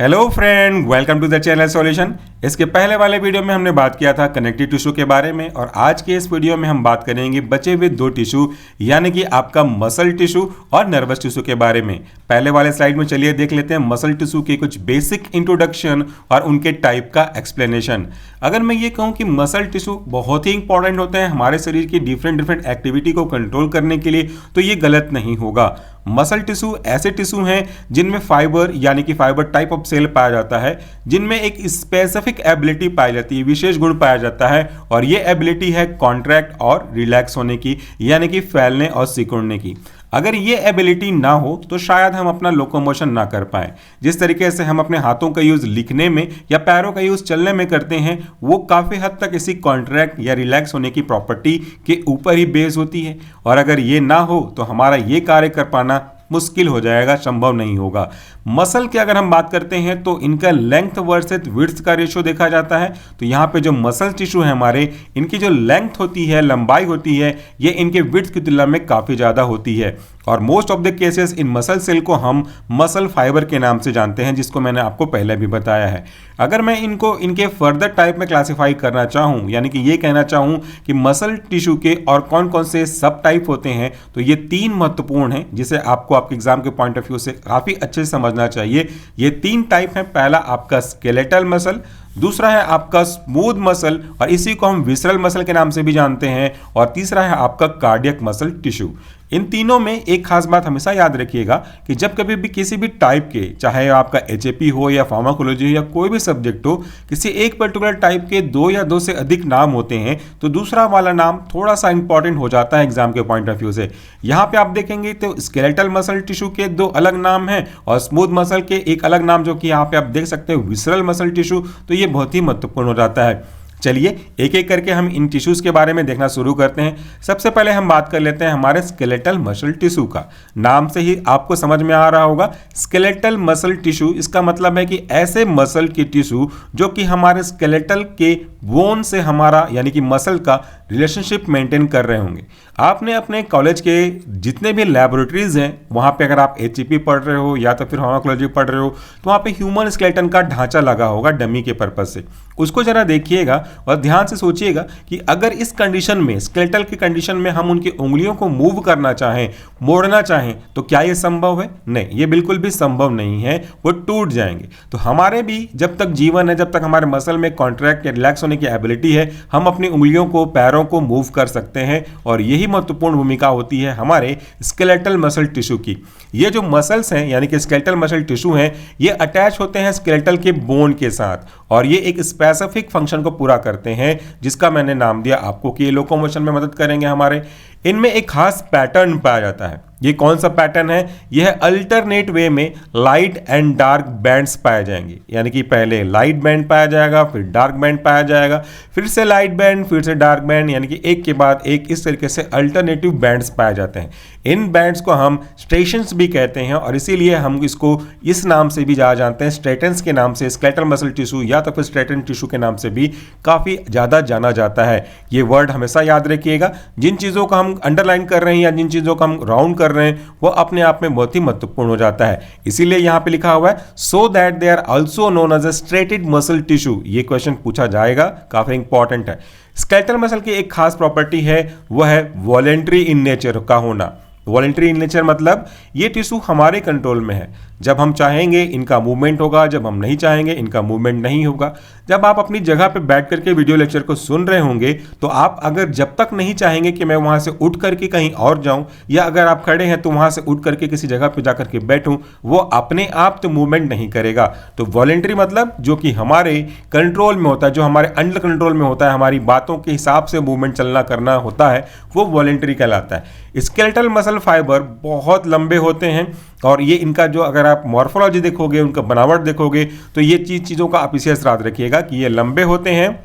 Hello friend, welcome to the channel solution. इसके पहले वाले वीडियो में हमने बात किया था कनेक्टिव टिश्यू के बारे में और आज के इस वीडियो में हम बात करेंगे बचे हुए दो टिश्यू यानी कि आपका मसल टिश्यू और नर्वस टिश्यू के बारे में। पहले वाले स्लाइड में चलिए देख लेते हैं मसल टिश्यू के कुछ बेसिक इंट्रोडक्शन और उनके टाइप का एक्सप्लेनेशन। अगर मैं ये कहूँ कि मसल टिश्यू बहुत ही इंपॉर्टेंट होते हैं हमारे शरीर की डिफरेंट एक्टिविटी को कंट्रोल करने के लिए, तो ये गलत नहीं होगा। मसल टिश्यू ऐसे टिश्यू हैं जिनमें फाइबर यानी कि फाइबर टाइप ऑफ सेल पाया जाता है, जिनमें एक स्पेसिफिक एबिलिटी पाई जाती है, विशेष गुण पाया जाता है और ये एबिलिटी है कॉन्ट्रैक्ट और रिलैक्स होने की यानी कि फैलने और सिकुड़ने की। अगर ये एबिलिटी ना हो तो शायद हम अपना लोकोमोशन ना कर पाए। जिस तरीके से हम अपने हाथों का यूज़ लिखने में या पैरों का यूज़ चलने में करते हैं, वो काफ़ी हद तक इसी कॉन्ट्रैक्ट या रिलैक्स होने की प्रॉपर्टी के ऊपर ही बेस होती है। और अगर ये ना हो तो हमारा ये कार्य कर पाना मुश्किल हो जाएगा, संभव नहीं होगा। मसल की अगर हम बात करते हैं तो इनका लेंथ वर्सेस विड्थ का रेशियो देखा जाता है। तो यहाँ पे जो मसल टिश्यू है हमारे, इनकी जो लेंथ होती है, लंबाई होती है, ये इनके विड्थ की तुलना में काफ़ी ज़्यादा होती है। और most of the cases in muscle cell को हम मसल फाइबर के नाम से जानते हैं, जिसको मैंने आपको पहले भी बताया है। अगर मैं इनको इनके फर्दर टाइप में क्लासिफाई करना चाहूँ, यानी कि ये कहना चाहूँ कि मसल टिश्यू के और कौन कौन से सब टाइप होते हैं, तो ये तीन महत्वपूर्ण हैं जिसे आपको आपके एग्जाम के पॉइंट ऑफ व्यू से काफ़ी अच्छे से समझना चाहिए। ये तीन टाइप हैं। पहला आपका स्केलेटल मसल, दूसरा है आपका स्मूथ मसल और इसी को हम विसरल मसल के नाम से भी जानते हैं, और तीसरा है आपका कार्डियक मसल टिश्यू। इन तीनों में एक खास बात हमेशा याद रखिएगा कि जब कभी भी किसी भी टाइप के, चाहे आपका एचएपी हो या फार्माकोलॉजी हो या कोई भी सब्जेक्ट हो, किसी एक पर्टिकुलर टाइप के दो या दो से अधिक नाम होते हैं तो दूसरा वाला नाम थोड़ा सा इंपॉर्टेंट हो जाता है एग्जाम के पॉइंट ऑफ व्यू से। यहाँ पे आप देखेंगे तो स्केलेटल मसल टिश्यू के दो अलग नाम हैं और स्मूथ मसल के एक अलग नाम, जो कि यहाँ पे आप देख सकते हैं विसरल मसल टिश्यू। तो ये बहुत ही महत्वपूर्ण हो जाता है। चलिए एक एक करके हम इन टिश्यूज के बारे में देखना शुरू करते हैं। सबसे पहले हम बात कर लेते हैं हमारे स्केलेटल मसल टिश्यू का। नाम से ही आपको समझ में आ रहा होगा स्केलेटल मसल टिश्यू, इसका मतलब है कि ऐसे मसल के टिश्यू जो कि हमारे स्केलेटल के बोन से हमारा यानी कि मसल का रिलेशनशिप मेंटेन कर रहे होंगे। आपने अपने कॉलेज के जितने भी लैबोरेटरीज हैं वहाँ पे अगर आप एचईपी पढ़ रहे हो या तो फिर फार्माकोलॉजी पढ़ रहे हो, तो वहाँ पे ह्यूमन स्केलेटन का ढांचा लगा होगा डमी के पर्पज से। उसको जरा देखिएगा और ध्यान से सोचिएगा कि अगर इस कंडीशन में, स्केलेटल की कंडीशन में, हम उनकी उंगलियों को मूव करना चाहें, मोड़ना चाहें, तो क्या ये संभव है? नहीं, ये बिल्कुल भी संभव नहीं है, वो टूट जाएंगे। तो हमारे भी जब तक जीवन है, जब तक हमारे मसल में कॉन्ट्रैक्ट या रिलैक्स होने की एबिलिटी है, हम अपनी उंगलियों को, पैरों को मूव कर सकते हैं। और यही महत्वपूर्ण भूमिका होती है हमारे स्केलेटल मसल टिश्यू की। ये जो मसल्स हैं यानी कि स्केलेटल मसल टिश्यू हैं, ये अटैच होते हैं स्केलेटल के बोन के साथ और ये एक स्पेसिफिक फंक्शन को पूरा करते हैं जिसका मैंने नाम दिया आपको कि ये लोकोमोशन में मदद करेंगे हमारे। इनमें एक खास पैटर्न पाया जाता है। ये कौन सा पैटर्न है? यह अल्टरनेट वे में लाइट एंड डार्क बैंड्स पाए जाएंगे, यानी कि पहले लाइट बैंड पाया जाएगा, फिर डार्क बैंड पाया जाएगा, फिर से लाइट बैंड, फिर से डार्क बैंड, यानी कि एक के बाद एक इस तरीके से अल्टरनेटिव बैंड्स पाए जाते हैं। इन बैंड्स को हम स्ट्रेशंस भी कहते हैं और इसीलिए हम इसको इस नाम से भी ज़्यादा जानते हैं, स्ट्रेटन्स के नाम से, स्केलेटल मसल टिश्यू या तो फिर स्ट्रेटन टिश्यू के नाम से भी काफ़ी ज़्यादा जाना जाता है। ये वर्ड हमेशा याद रखिएगा। जिन चीज़ों को हम अंडरलाइन कर रहे हैं या जिन चीज़ों को हम राउंड कर रहे हैं, वो अपने आप में बहुत ही महत्वपूर्ण हो जाता है। इसीलिए यहाँ पे लिखा हुआ है so that they are also known as a striated muscle tissue. ये क्वेश्चन पूछा जाएगा, काफ़ी इंपॉर्टेंट है। स्केलेटल मसल की एक खास प्रॉपर्टी है, वह है वॉलेंट्री इन नेचर का होना। वॉलेंट्री इन नेचर मतलब ये टिश्यू हमारे कंट्रोल में है। जब हम चाहेंगे इनका मूवमेंट होगा, जब हम नहीं चाहेंगे इनका मूवमेंट नहीं होगा। जब आप अपनी जगह पे बैठ करके वीडियो लेक्चर को सुन रहे होंगे तो आप अगर जब तक नहीं चाहेंगे कि मैं वहाँ से उठ करके कहीं और जाऊँ, या अगर आप खड़े हैं तो वहाँ से उठ करके किसी जगह पे जा करके बैठूँ, वो अपने आप तो मूवमेंट नहीं करेगा। तो वॉलेंट्री मतलब जो कि हमारे कंट्रोल में होता है, जो हमारे अंडर कंट्रोल में होता है, हमारी बातों के हिसाब से मूवमेंट चलना करना होता है, वो वॉलेंट्री कहलाता है। स्केलेटल मसल फाइबर बहुत लंबे होते हैं और ये इनका जो, अगर आप मॉर्फोलॉजी देखोगे, उनका बनावट देखोगे, तो ये चीज़ों का आप विशेष याद रखिएगा कि ये लंबे होते हैं,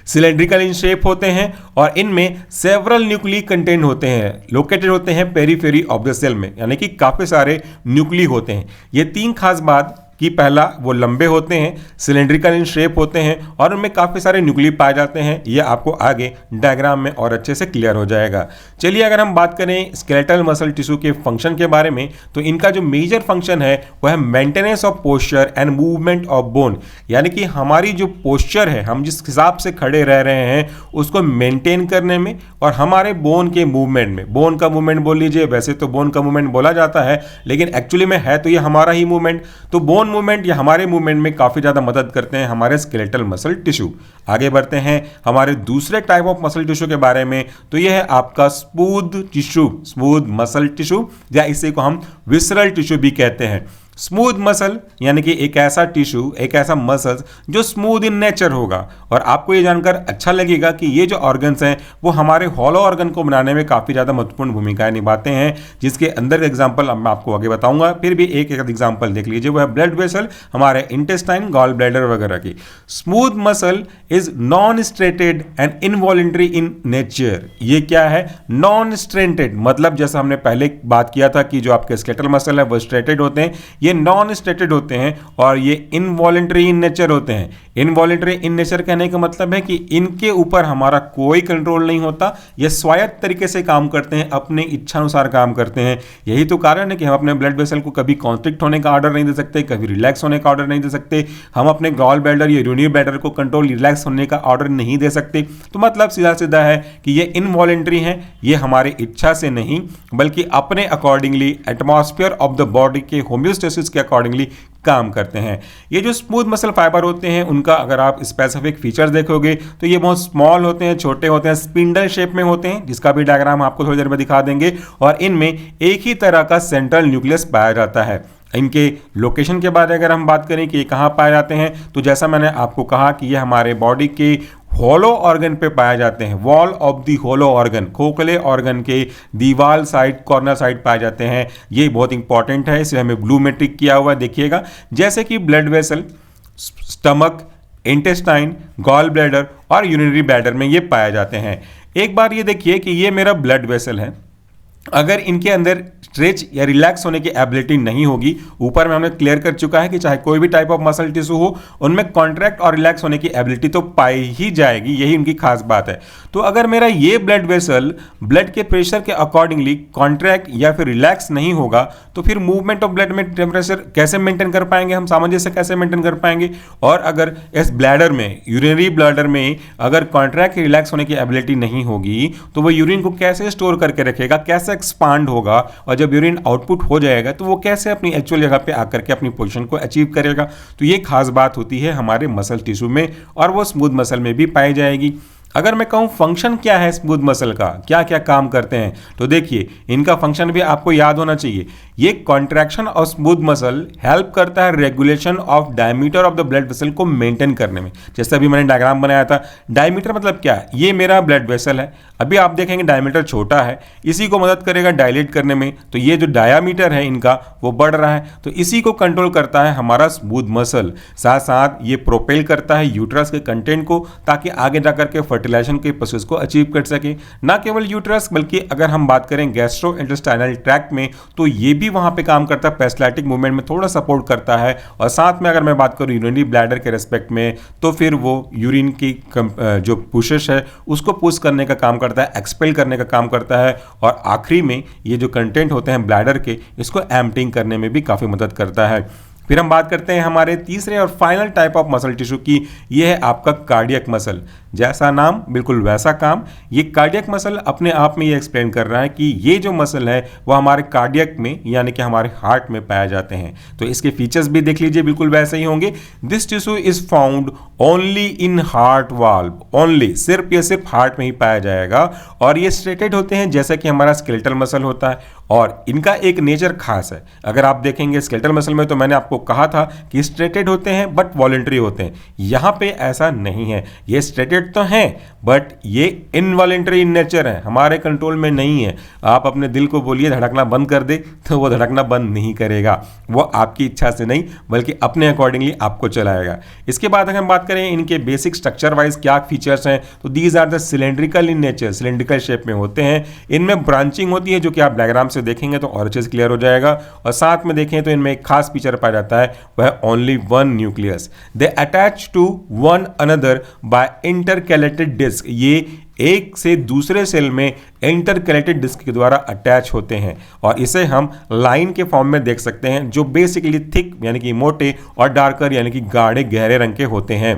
सिलेंड्रिकल इन शेप होते हैं और इनमें सेवरल न्यूक्ली कंटेंट होते हैं, लोकेटेड होते हैं पेरीफेरी ऑफ द सेल में, यानी कि काफ़ी सारे न्यूक्ली होते हैं। ये तीन खास बात कि पहला वो लंबे होते हैं, सिलेंड्रिकल इन शेप होते हैं और उनमें काफ़ी सारे न्यूक्लियस पाए जाते हैं। ये आपको आगे डायग्राम में और अच्छे से क्लियर हो जाएगा। चलिए अगर हम बात करें स्केलेटल मसल टिश्यू के फंक्शन के बारे में, तो इनका जो मेजर फंक्शन है वह है maintenance of posture and movement of bone, यानी कि हमारी जो पोस्चर है, हम जिस हिसाब से खड़े रह रहे हैं उसको मेंटेन करने में और हमारे बोन के मूवमेंट में। बोन का मूवमेंट बोल लीजिए, वैसे तो बोन का मूवमेंट बोला जाता है लेकिन एक्चुअली में है तो ये हमारा ही मूवमेंट। तो बोन मूवमेंट या हमारे मूवमेंट में काफी ज्यादा मदद करते हैं हमारे स्केलेटल मसल टिश्यू। आगे बढ़ते हैं हमारे दूसरे टाइप ऑफ मसल टिश्यू के बारे में, तो यह है आपका smooth tissue, smooth muscle tissue, या इसी को हम विसरल टिश्यू भी कहते हैं। स्मूथ मसल यानी कि एक ऐसा टिश्यू, एक ऐसा मसल जो स्मूथ इन नेचर होगा। और आपको ये जानकर अच्छा लगेगा कि ये जो ऑर्गन्स हैं वो हमारे हॉलो ऑर्गन को बनाने में काफ़ी ज़्यादा महत्वपूर्ण भूमिकाएं निभाते हैं, जिसके अंदर एग्जांपल अब मैं आपको आगे बताऊंगा। फिर भी एक एक एग्जांपल देख लीजिए, वो है ब्लड वेसल, हमारे इंटेस्टाइन, गॉल ब्लैडर वगैरह की। Smooth muscle is non striated and involuntary in nature. ये क्या है? नॉन स्ट्रेटेड, मतलब जैसा हमने पहले बात किया था कि जो आपके स्केलेटल मसल है वो स्ट्रेटेड होते हैं, ये नॉन स्टेटेड होते हैं और ये इनवॉलेंटरी इन नेचर होते हैं। इनवॉलेंटरी इन नेचर कहने का मतलब है कि इनके ऊपर हमारा कोई कंट्रोल नहीं होता, ये स्वायत्त तरीके से काम करते हैं, अपने इच्छानुसार काम करते हैं। यही तो कारण है कि हम अपने ब्लड वेसल को कभी कॉन्स्ट्रिक्ट होने का ऑर्डर नहीं दे सकते, कभी रिलैक्स होने का ऑर्डर नहीं दे सकते। हम अपने गॉल ब्लैडर या यूरिनरी ब्लैडर को कंट्रोल, रिलैक्स होने का ऑर्डर नहीं दे सकते। तो मतलब सीधा सीधा है कि ये इनवॉलेंटरी हैं, ये हमारे इच्छा से नहीं बल्कि अपने accordingly atmosphere of the body के होम्योस्टेसिस के अकॉर्डिंगली काम करते हैं। ये जो स्मूथ मसल फाइबर होते हैं उनका अगर आप स्पेसिफिक फीचर्स देखोगे तो ये बहुत स्मॉल होते हैं, छोटे होते हैं, स्पिंडल शेप में होते हैं, जिसका भी डायग्राम आपको थोड़ी देर में दिखा देंगे। और इनमें एक ही तरह का सेंट्रल न्यूक्लियस पाया जाता है। इनके लोकेशन के बारे में अगर हम बात करें कि ये कहाँ पाए जाते हैं, तो जैसा मैंने आपको कहा कि ये हमारे बॉडी के होलो ऑर्गन पे पाए जाते हैं। Wall of the hollow organ, खोखले ऑर्गन के दीवार साइड, कॉर्नर साइड पाए जाते हैं। ये बहुत इंपॉर्टेंट है, इसे हमें ब्लू में टिक किया हुआ है, देखिएगा। जैसे कि blood vessel, stomach, intestine, gall bladder और यूरिनरी ब्लैडर में ये पाए जाते हैं। एक बार ये देखिए कि ये मेरा ब्लड वेसल है, अगर इनके अंदर स्ट्रेच या रिलैक्स होने की एबिलिटी नहीं होगी, ऊपर में हमने क्लियर कर चुका है कि चाहे कोई भी टाइप ऑफ मसल टिश्यू हो उनमें कॉन्ट्रैक्ट और रिलैक्स होने की एबिलिटी तो पाई ही जाएगी, यही उनकी खास बात है। तो अगर मेरा ये ब्लड वेसल ब्लड के प्रेशर के अकॉर्डिंगली कॉन्ट्रैक्ट या फिर रिलैक्स नहीं होगा तो फिर मूवमेंट ऑफ ब्लड में टेम्परेचर कैसे मेंटेन कर पाएंगे, हम सामंजस्य कैसे मेंटेन कर पाएंगे। और अगर इस ब्लैडर में, यूरिनरी ब्लैडर में अगर कॉन्ट्रैक्ट रिलैक्स होने की एबिलिटी नहीं होगी तो वो यूरिन को कैसे स्टोर करके रखेगा, कैसे एक्सपांड होगा, और जब यूरिन आउटपुट हो जाएगा तो वो कैसे अपनी एक्चुअल जगह पे आकर के अपनी पोजीशन को अचीव करेगा। तो ये खास बात होती है हमारे मसल टिश्यू में और वो स्मूथ मसल में भी पाई जाएगी। अगर मैं कहूं फंक्शन क्या है स्मूथ मसल का, क्या क्या काम करते हैं, तो देखिए इनका फंक्शन भी आपको याद होना चाहिए। ये contraction of smooth muscle help करता है regulation of diameter of the blood vessel को मेंटेन करने में। जैसे अभी मैंने डायग्राम बनाया था, डायमीटर मतलब क्या है, ये मेरा ब्लड वेसल है, अभी आप देखेंगे डायमीटर छोटा है, इसी को मदद करेगा डायलेट करने में। तो ये जो डायामीटर है इनका वो बढ़ रहा है, तो इसी को कंट्रोल करता है हमारा स्मूथ मसल। साथ साथ ये प्रोपेल करता है यूट्रस के कंटेंट को, ताकि आगे जाकर के फर्टिलाइजेशन के प्रोसेस को अचीव कर सके। ना केवल यूट्रस बल्कि अगर हम बात करें गैस्ट्रो इंटेस्टाइनल ट्रैक्ट में तो ये भी वहां पे काम करता है, पेरिस्टाल्टिक मूवमेंट में थोड़ा सपोर्ट करता है। और साथ में अगर मैं बात करूं यूरिनरी ब्लैडर के रेस्पेक्ट में तो फिर वो यूरिन की जो पुशेस है उसको पुश करने का काम करता है, एक्सपेल करने का काम करता है। और आखिरी में ये जो कंटेंट होते हैं ब्लैडर के, इसको एम्प्टिंग करने में भी काफ़ी मदद करता है। फिर हम बात करते हैं हमारे तीसरे और final type of muscle tissue की, ये है आपका कार्डियक मसल। जैसा नाम बिल्कुल वैसा काम। ये कार्डियक मसल अपने आप में ये एक्सप्लेन कर रहा है कि ये जो मसल है वो हमारे कार्डियक में यानी कि हमारे हार्ट में पाए जाते हैं। तो इसके फीचर्स भी देख लीजिए, बिल्कुल वैसे ही होंगे। This tissue is found only in heart valve, only, सिर्फ ये सिर्फ हार्ट में ही पाया जाएगा। और ये स्ट्रेटेड होते हैं जैसा कि हमारा स्केलेटल मसल होता है। और इनका एक नेचर खास है, अगर आप देखेंगे स्केलेटल मसल में तो मैंने आपको कहा था कि स्ट्रेटेड होते हैं बट वॉलंटरी होते हैं। यहाँ पे ऐसा नहीं है, ये स्ट्रेटेड तो हैं बट ये इनवॉलंटरी इन नेचर है, हमारे कंट्रोल में नहीं है। आप अपने दिल को बोलिए धड़कना बंद कर दे तो वो धड़कना बंद नहीं करेगा, वो आपकी इच्छा से नहीं बल्कि अपने अकॉर्डिंगली आपको चलाएगा। इसके बाद अगर हम बात करें इनके बेसिक स्ट्रक्चर वाइज क्या फीचर्स हैं, तो these are the cylindrical in nature, cylindrical shape में होते हैं। इनमें ब्रांचिंग होती है जो कि आप डायग्राम से देखेंगे तो और अच्छे से क्लियर हो जाएगा। और साथ में देखें तो इनमें एक खास फीचर पाया जाता है, वह only one nucleus. They attach to one another by intercalated disc. ये एक से दूसरे सेल में इंटरकैलेटेड डिस्क के द्वारा अटैच होते हैं और इसे हम लाइन के फॉर्म में देख सकते हैं, जो बेसिकली थिक यानी कि मोटे और डार्कर यानी कि गाढ़े गहरे रंग के होते हैं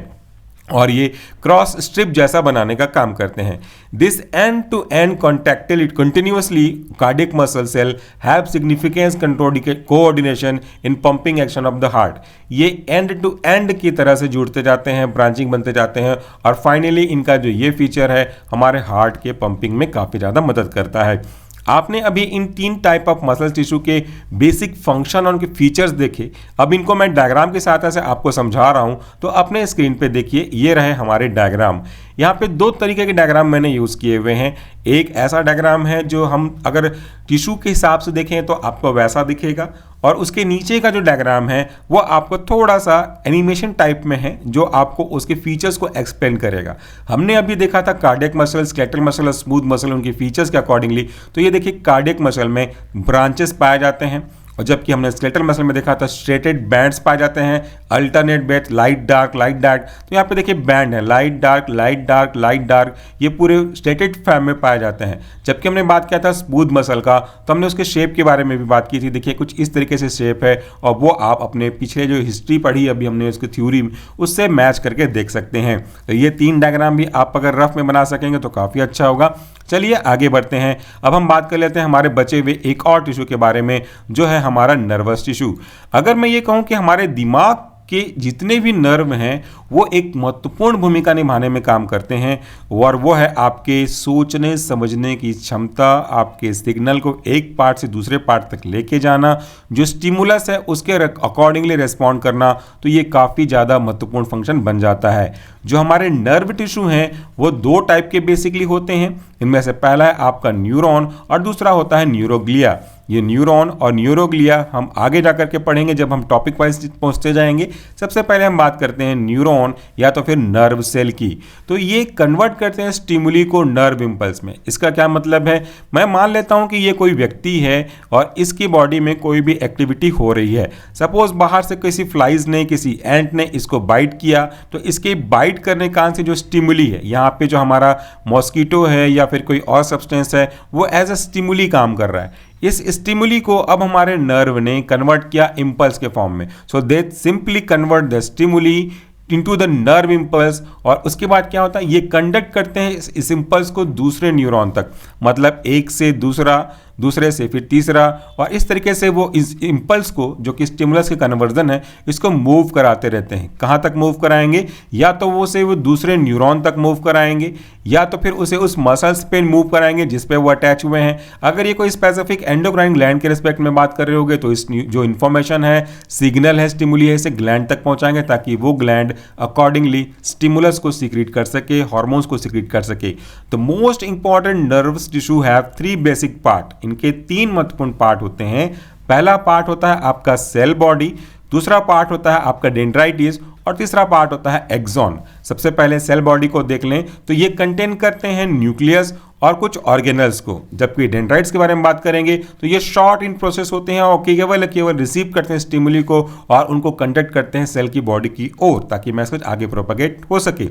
और ये क्रॉस स्ट्रिप जैसा बनाने का काम करते हैं। This end to end contractile continuously cardiac muscle cell have significance coordination in pumping action of the heart. ये एंड टू एंड की तरह से जुड़ते जाते हैं, ब्रांचिंग बनते जाते हैं और फाइनली इनका जो ये फीचर है हमारे हार्ट के पंपिंग में काफ़ी ज़्यादा मदद करता है। आपने अभी इन 3 टाइप ऑफ मसल टिश्यू के बेसिक फंक्शन और उनके फीचर्स देखे। अब इनको मैं डायग्राम के साथ ऐसे आपको समझा रहा हूं, तो अपने स्क्रीन पे देखिए, ये रहे हमारे डायग्राम। यहाँ पे 2 तरीके के डायग्राम मैंने यूज़ किए हुए हैं। एक ऐसा डायग्राम है जो हम अगर टिश्यू के हिसाब से देखें तो आपको वैसा दिखेगा, और उसके नीचे का जो डायग्राम है वो आपको थोड़ा सा एनिमेशन टाइप में है, जो आपको उसके फीचर्स को एक्सप्लेन करेगा। हमने अभी देखा था कार्डियक मसल, स्केलेटल मसल और स्मूथ मसल, उनके फीचर्स के अकॉर्डिंगली। तो ये देखिए कार्डियक मसल में ब्रांचेस पाए जाते हैं, और जबकि हमने स्केलेटल मसल में देखा था स्ट्रेटेड बैंड्स पाए जाते हैं, alternate band, light dark light dark. तो यहाँ पे देखिए बैंड है, light dark light dark light dark, ये पूरे स्ट्रेटेड फॉर्म में पाए जाते हैं। जबकि हमने बात किया था स्मूथ मसल का, तो हमने उसके शेप के बारे में भी बात की थी। देखिए कुछ इस तरीके से शेप है, और वो आप अपने पिछले जो हिस्ट्री पढ़ी अभी हमने उसकी थ्योरी, उससे मैच करके देख सकते हैं। तो ये 3 डायग्राम भी आप अगर रफ में बना सकेंगे तो काफ़ी अच्छा होगा। चलिए आगे बढ़ते हैं। अब हम बात कर लेते हैं हमारे बचे हुए एक और टिश्यू के बारे में, जो है हमारा नर्वस टिश्यू। अगर मैं ये कहूँ कि हमारे दिमाग के जितने भी नर्व हैं वो एक महत्वपूर्ण भूमिका निभाने में काम करते हैं, और वो है आपके सोचने समझने की क्षमता, आपके सिग्नल को एक पार्ट से दूसरे पार्ट तक लेके जाना, जो स्टिमुलस है उसके अकॉर्डिंगली रिस्पॉन्ड करना। तो ये काफ़ी ज़्यादा महत्वपूर्ण फंक्शन बन जाता है। जो हमारे नर्व टिश्यू हैं वो 2 टाइप के बेसिकली होते हैं। इनमें से पहला है आपका न्यूरॉन और दूसरा होता है न्यूरोग्लिया। ये न्यूरॉन और न्यूरोग्लिया हम आगे जाकर के पढ़ेंगे जब हम टॉपिक वाइज पहुंचते जाएंगे। सबसे पहले हम बात करते हैं न्यूरॉन या तो फिर नर्व सेल की। तो ये कन्वर्ट करते हैं स्टिमुली को नर्व इंपल्स में। इसका क्या मतलब है, मैं मान लेता हूं कि ये कोई व्यक्ति है और इसकी बॉडी में कोई भी एक्टिविटी हो रही है। सपोज बाहर से किसी फ्लाइज ने, किसी एंट ने इसको बाइट किया, तो इसके बाइट करने का से जो स्टिमुली है, यहाँ पे जो हमारा मॉस्किटो है या फिर कोई और सब्सटेंस है, वो एज अ स्टिमुली काम कर रहा है। इस स्टिमुली को अब हमारे नर्व ने कन्वर्ट किया इंपल्स के फॉर्म में। So they simply convert the stimuli into the nerve impulse, और उसके बाद क्या होता है, ये कंडक्ट करते हैं इस इंपल्स को दूसरे न्यूरॉन तक, मतलब एक से दूसरा, दूसरे से फिर तीसरा, और इस तरीके से वो इस इंपल्स को, जो कि स्टिमुलस के कन्वर्जन है, इसको मूव कराते रहते हैं। कहाँ तक मूव कराएंगे, या तो वो दूसरे न्यूरॉन तक मूव कराएंगे, या तो फिर उसे उस मसल्स पे मूव कराएंगे जिस पे वो अटैच हुए हैं। अगर ये कोई स्पेसिफिक एंडोक्राइन ग्लैंड के रिस्पेक्ट में बात कर रहे होगे तो इस जो इन्फॉर्मेशन है, सिग्नल है, स्टिमुली है, इसे ग्लैंड तक पहुंचाएंगे ताकि वो ग्लैंड अकॉर्डिंगली स्टिमुलस को सीक्रेट कर सके, हार्मोन्स को सीक्रेट कर सके। तो most important nervous tissue have 3 basic part. इनके 3 महत्वपूर्ण पार्ट होते हैं। पहला पार्ट होता है आपका सेल बॉडी, दूसरा पार्ट होता है आपका डेंड्राइटिस, और तीसरा पार्ट होता है एक्सॉन। सबसे पहले सेल बॉडी को देख लें तो ये कंटेन करते हैं न्यूक्लियस और कुछ ऑर्गेनल्स को। जबकि डेंड्राइट्स के बारे में बात करेंगे तो ये शॉर्ट इन प्रोसेस होते हैं और केवल रिसीव करते हैं स्टिमुली को और उनको कंडक्ट करते हैं सेल की बॉडी की ओर, ताकि मैसेज आगे प्रोपेगेट हो सके।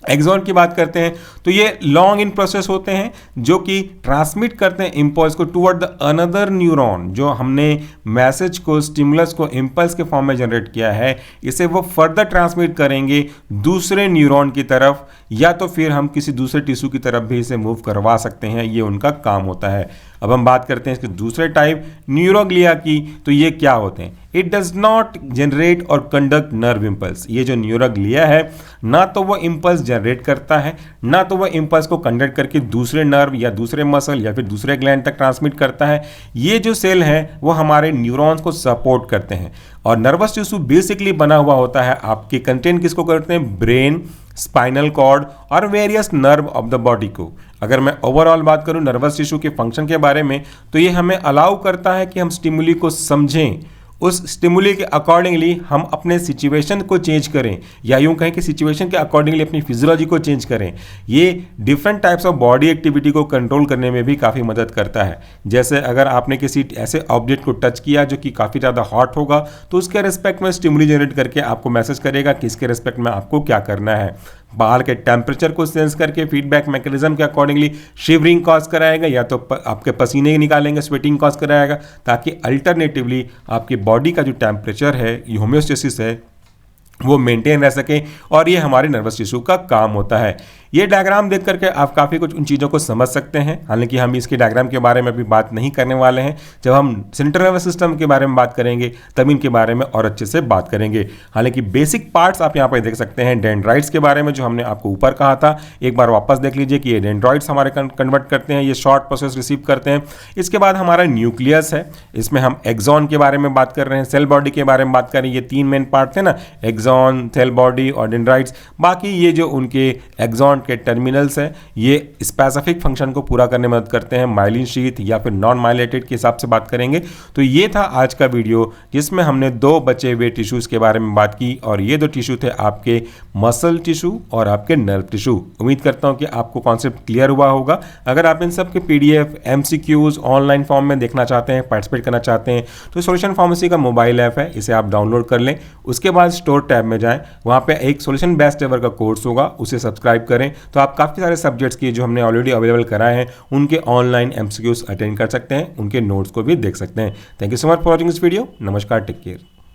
एक्सॉन की बात करते हैं तो ये लॉन्ग इन प्रोसेस होते हैं जो कि ट्रांसमिट करते हैं इंपल्स को टुवर्ड द अनदर न्यूरॉन। जो हमने मैसेज को, स्टिमुलस को इंपल्स के फॉर्म में जनरेट किया है, इसे वो फर्दर ट्रांसमिट करेंगे दूसरे न्यूरॉन की तरफ, या तो फिर हम किसी दूसरे टिश्यू की तरफ भी इसे मूव करवा सकते हैं। ये उनका काम होता है। अब हम बात करते हैं इसके दूसरे टाइप न्यूरोग्लिया की। तो ये क्या होते हैं, इट डज नॉट जनरेट और कंडक्ट नर्व इंपल्स। ये जो न्यूरोग्लिया है, ना तो वो इंपल्स जनरेट करता है, ना तो वो इंपल्स को कंडक्ट करके दूसरे नर्व या दूसरे मसल या फिर दूसरे ग्लैंड तक ट्रांसमिट करता है। ये जो सेल है वो हमारे न्यूरॉन्स को सपोर्ट करते हैं। और नर्वस टिश्यू बेसिकली बना हुआ होता है, आपके कंटेंट किसको करते हैं, ब्रेन, स्पाइनल कॉर्ड और various nerve of the body को। अगर मैं ओवरऑल बात करूं नर्वस टिश्यू के फंक्शन के बारे में, तो ये हमें अलाउ करता है कि हम स्टिमुली को समझें, उस स्टिमुली के अकॉर्डिंगली हम अपने सिचुएशन को चेंज करें, या यूं कहें कि सिचुएशन के अकॉर्डिंगली अपनी फिजियोलॉजी को चेंज करें। ये different types of body activity को कंट्रोल करने में भी काफ़ी मदद करता है। जैसे अगर आपने किसी ऐसे ऑब्जेक्ट को टच किया जो कि काफ़ी ज़्यादा हॉट होगा, तो उसके रिस्पेक्ट में स्टिमुली जनरेट करके आपको मैसेज करेगा कि इसके रिस्पेक्ट में आपको क्या करना है। बाहर के टेम्परेचर को सेंस करके फीडबैक मैकेनिज्म के अकॉर्डिंगली शिवरिंग कॉज कराएगा, या तो आपके पसीने निकालेंगे, स्वेटिंग कॉज कराएगा, ताकि अल्टरनेटिवली आपकी बॉडी का जो टेम्परेचर है, ये होम्योस्टेसिस है, वो मेंटेन रह सके। और ये हमारे नर्वस टिश्यू का काम होता है। ये डायग्राम देख करके आप काफ़ी कुछ उन चीज़ों को समझ सकते हैं। हालांकि हम इसके डायग्राम के बारे में अभी बात नहीं करने वाले हैं। जब हम सेंट्रल नर्वस सिस्टम के बारे में बात करेंगे तब इनके बारे में और अच्छे से बात करेंगे। हालांकि बेसिक पार्ट्स आप यहाँ पर देख सकते हैं डेंड्राइट्स के बारे में, जो हमने आपको ऊपर कहा था। एक बार वापस देख लीजिए कि ये डेंड्राइट्स हमारे कन्वर्ट करते हैं, ये शॉर्ट प्रोसेस रिसीव करते हैं। इसके बाद हमारा न्यूक्लियस है, इसमें हम एक्सॉन के बारे में बात कर रहे हैं, सेल बॉडी के बारे में बात कर रहे हैं। ये 3 मेन पार्ट थे ना, एक्सॉन, सेल बॉडी और डेंड्राइट्स। बाकी ये जो उनके एक्सॉन के टर्मिनल्स हैं, ये स्पेसिफिक फंक्शन को पूरा करने में मदद करते हैं। माइलिन शीथ या फिर नॉन माइलेटेड के हिसाब से बात करेंगे। तो ये था आज का वीडियो, जिसमें हमने 2 बचे हुए टिश्यूज के बारे में बात की, और ये 2 टिश्यू थे आपके मसल टिश्यू और आपके नर्व टिश्यू। उम्मीद करता हूं कि आपको कॉन्सेप्ट क्लियर हुआ होगा। अगर आप इन सब के PDF, MCQs ऑनलाइन फॉर्म में देखना चाहते हैं, पार्टिसिपेट करना चाहते हैं, तो सॉल्यूशन फार्मेसी का मोबाइल ऐप है, इसे आप डाउनलोड कर लें। उसके बाद स्टोर टैब में जाएं, वहाँ पे एक सॉल्यूशन बेस्ट एवर का कोर्स होगा, उसे सब्सक्राइब करें। तो आप काफ़ी सारे सब्जेक्ट्स की जो हमने ऑलरेडी अवेलेबल कराए हैं, उनके ऑनलाइन MCQs अटेंड कर सकते हैं, उनके नोट्स को भी देख सकते हैं। Thank you so much for watching this video. नमस्कार, टेक केयर।